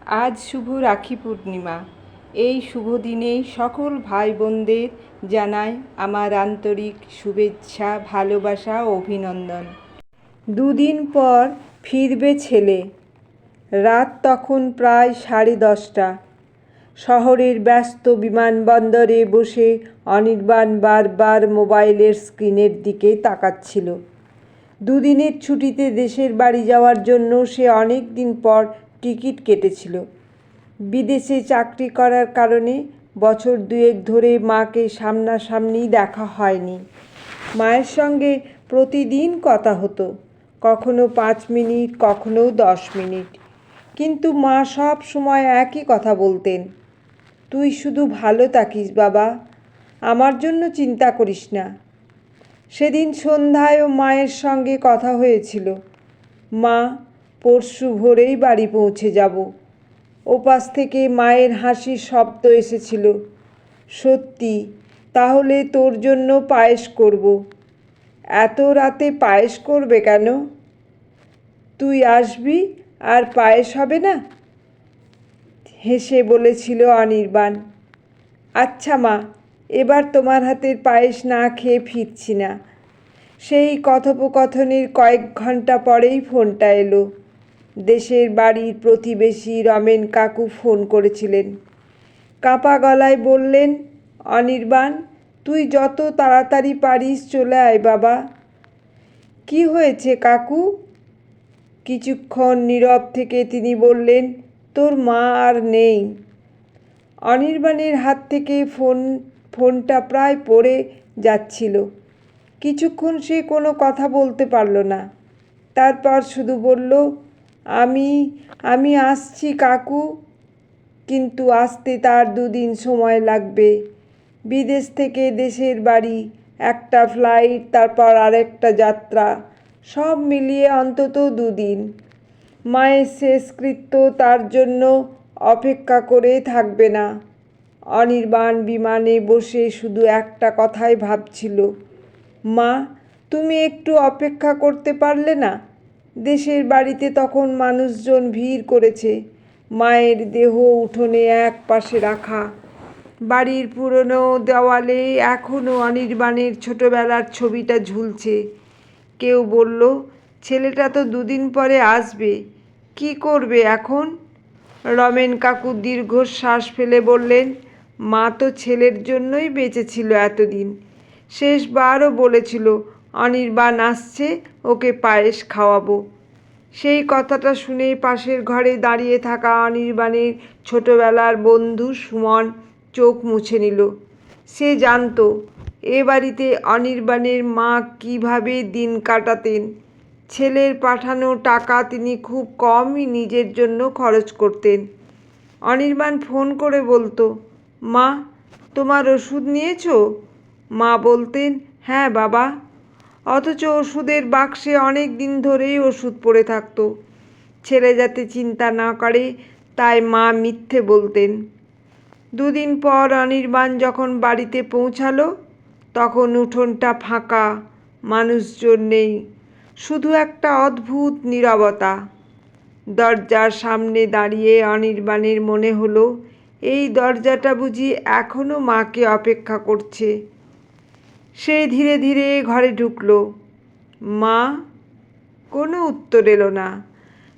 আজ শুভ রাখি পূর্ণিমা। এই শুভ দিনে সকল ভাই বোনদের জানাই আমার আন্তরিক শুভেচ্ছা, ভালোবাসা ও অভিনন্দন। দুদিন পর ফিরবে ছেলে। রাত তখন প্রায় 10:30। শহরের ব্যস্ত বিমানবন্দরে বসে অনির্বাণ বারবার মোবাইলের স্ক্রিনের দিকে তাকাচ্ছিল। দুদিনের ছুটিতে দেশের বাড়ি যাওয়ার জন্য সে অনেক দিন পর টিকিট কেটেছিল। বিদেশে চাকরি করার কারণে বছর দুয়েক ধরে মাকে সামনাসামনি দেখা হয়নি। মায়ের সঙ্গে প্রতিদিন কথা হতো, কখনো 5 মিনিট, কখনো 10 মিনিট, কিন্তু মা সব সময় একই কথা বলতেন, তুই শুধু ভালো থাকিস বাবা, আমার জন্য চিন্তা করিস না। সেদিন সন্ধ্যায়ও মায়ের সঙ্গে কথা হয়েছিল, মা পরশু ভোরেই বাড়ি পৌঁছে যাব। ওপাশ থেকে মায়ের হাসির শব্দ এসেছিল, সত্যি? তাহলে তোর জন্য পায়েস করব। এত রাতে পায়েস করবে কেন? তুই আসবি আর পায়েস হবে না? হেসে বলেছিল অনির্বাণ। আচ্ছা মা, এবার তোমার হাতের পায়েস না খেয়ে ফিরছি না। সেই কথোপকথনের কয়েক ঘন্টা পরেই ফোনটা এলো। দেশের বাড়ির প্রতিবেশী রমেন কাকু ফোন করেছিলেন। কাঁপা গলায় বললেন, অনির্বাণ, তুই যত তাড়াতাড়ি পারিস চলে আয় বাবা। কি হয়েছে কাকু? কিছুক্ষণ নীরব থেকে তিনি বললেন, তোর মা আর নেই। অনির্বাণের হাত থেকে ফোনটা প্রায় পড়ে যাচ্ছিল। কিছুক্ষণ সে কোনো কথা বলতে পারল না। তারপর শুধু বলল, আমি আসছি কাকু, কিন্তু আসতে তার 2 দিন সময় লাগবে। বিদেশ থেকে দেশের বাড়ি, একটা ফ্লাইট, তারপর আরেকটা যাত্রা, সব মিলিয়ে অন্তত 2 দিন। মায়ের শেষকৃত্য তার জন্য অপেক্ষা করে থাকবে না। অনির্বাণ বিমানে বসে শুধু একটা কথাই ভাবছিল, মা, তুমি একটু অপেক্ষা করতে পারলে না? দেশের বাড়িতে তখন মানুষজন ভিড় করেছে। মায়ের দেহ উঠোনে এক পাশে রাখা। বাড়ির পুরনো দেওয়ালে এখনও অনির্বাণের ছোটবেলার ছবিটা ঝুলছে। কেউ বলল, ছেলেটা তো 2 দিন পরে আসবে, কি করবে এখন? রমেন কাকু দীর্ঘশ্বাস ফেলে বললেন, মা তো ছেলের জন্যই বেঁচে ছিল এতদিন। শেষবারও বলেছিল অনির্বাণ আসছে, ওকে পায়েস খাওয়াবো। সেই কথাটা শুনে পাশের ঘরে দাঁড়িয়ে থাকা অনির্বাণের ছোটবেলার বন্ধু সুমন চোখ মুছে নিল। সে জানত এ বাড়িতে অনির্বাণের মা কিভাবে দিন কাটাতেন। ছেলের পাঠানো টাকা তিনি খুব কমই নিজের জন্য খরচ করতেন। অনির্বাণ ফোন করে বলতো, মা, তোমার ওষুধ নিয়েছো? মা বলতেন, হ্যাঁ বাবা। অথচ ওষুধের বাক্সে অনেক দিন ধরেই ওষুধ পড়ে থাকতো। ছেলে যাতে চিন্তা না করে তাই মা মিথ্যে বলতেন। 2 দিন পর অনির্বাণ যখন বাড়িতে পৌঁছালো, তখন উঠোনটা ফাঁকা, মানুষজন নেই, শুধু একটা অদ্ভুত নীরবতা। দরজার সামনে দাঁড়িয়ে অনির্বাণের মনে হলো, এই দরজাটা বুঝি এখনও মাকে অপেক্ষা করছে। সে ধীরে ধীরে ঘরে ঢুকলো। মা? কোনো উত্তর এলো না।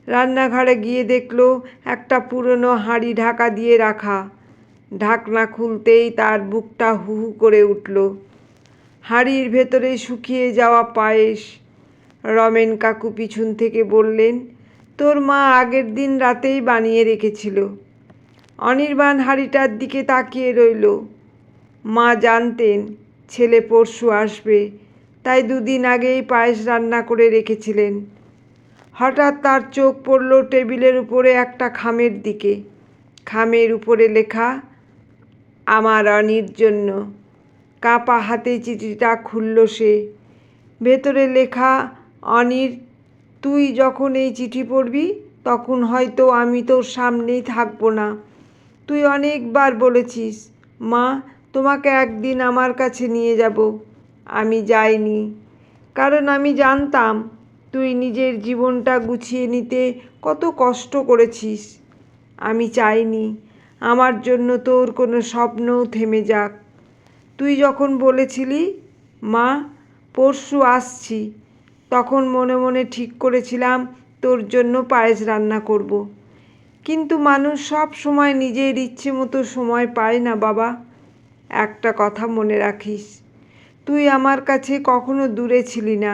রান্নাঘরে গিয়ে দেখলো একটা পুরনো হাঁড়ি ঢাকা দিয়ে রাখা। ঢাকনা খুলতেই তার বুকটা হু হু করে উঠল। হাঁড়ির ভেতরে শুকিয়ে যাওয়া পায়েস। রমেন কাকু পিছন থেকে বললেন, তোর মা আগের দিন রাতেই বানিয়ে রেখেছিল। অনির্বাণ হাঁড়িটার দিকে তাকিয়ে রইল। মা জানতেন ছেলে পরশু আসবে, তাই 2 দিন আগেই পায়েস রান্না করে রেখেছিলেন। হঠাৎ তার চোখ পড়ল টেবিলের উপরে একটা খামের দিকে। খামের উপরে লেখা, আমার অনির জন্য। কাঁপা হাতে চিঠিটা খুলল সে। ভেতরে লেখা, অনির, তুই যখন এই চিঠি পড়বি তখন হয়তো আমি তোর সামনেই থাকবো না। তুই অনেকবার বলেছিস, মা, তোমাকে একদিন আমার কাছে নিয়ে যাব। আমি যাইনি, কারণ আমি জানতাম তুই নিজের জীবনটা গুছিয়ে নিতে কত কষ্ট করেছিস। আমি চাইনি আমার জন্য তোর কোনো স্বপ্নও থেমে যাক। তুই যখন বলেছিলি মা পরশু আসছি, তখন মনে মনে ঠিক করেছিলাম তোর জন্য পায়েস রান্না করব। কিন্তু মানুষ সব সময় নিজের ইচ্ছে মতো সময় পায় না বাবা। একটা কথা মনে রাখিস, তুই আমার কাছে কখনো দূরে ছিলি না।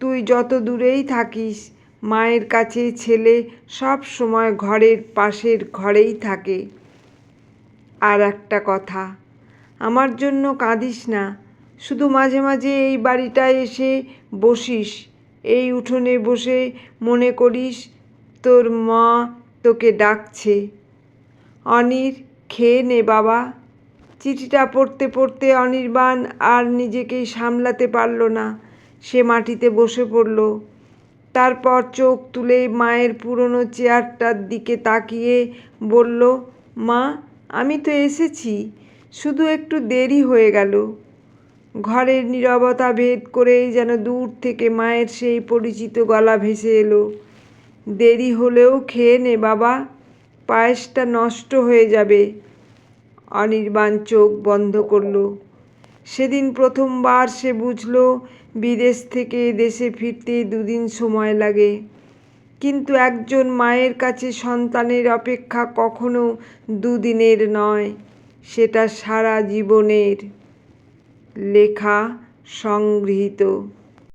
তুই যত দূরেই থাকিস, মায়ের কাছে ছেলে সব সময় ঘরের পাশের ঘরেই থাকে। আর একটা কথা, আমার জন্য কাঁদিস না। শুধু মাঝে মাঝে এই বাড়িটায় এসে বসিস, এই উঠোনে বসে মনে করিস তোর মা তোকে ডাকছে। অনির, খেয়ে নে বাবা। চিঠিটা পড়তে পড়তে অনির্বাণ আর নিজেকেই সামলাতে পারল না। সে মাটিতে বসে পড়ল। তারপর চোখ তুলে মায়ের পুরনো চেয়ারটার দিকে তাকিয়ে বলল, মা আমি তো এসেছি, শুধু একটু দেরি হয়ে গেল। ঘরের নীরবতা ভেদ করেই যেন দূর থেকে মায়ের সেই পরিচিত গলা ভেসে এলো, দেরি হলেও খেয়ে নে বাবা, পায়েসটা নষ্ট হয়ে যাবে। অনির্বাণ চোখ বন্ধ করল। সেদিন প্রথমবার সে বুঝল বিদেশ থেকে দেশে ফিরতে দুদিন সময় লাগে, কিন্তু একজন মায়ের কাছে সন্তানের অপেক্ষা কখনো দুদিনের নয়, সেটা সারা জীবনের। লেখা সংগৃহীত।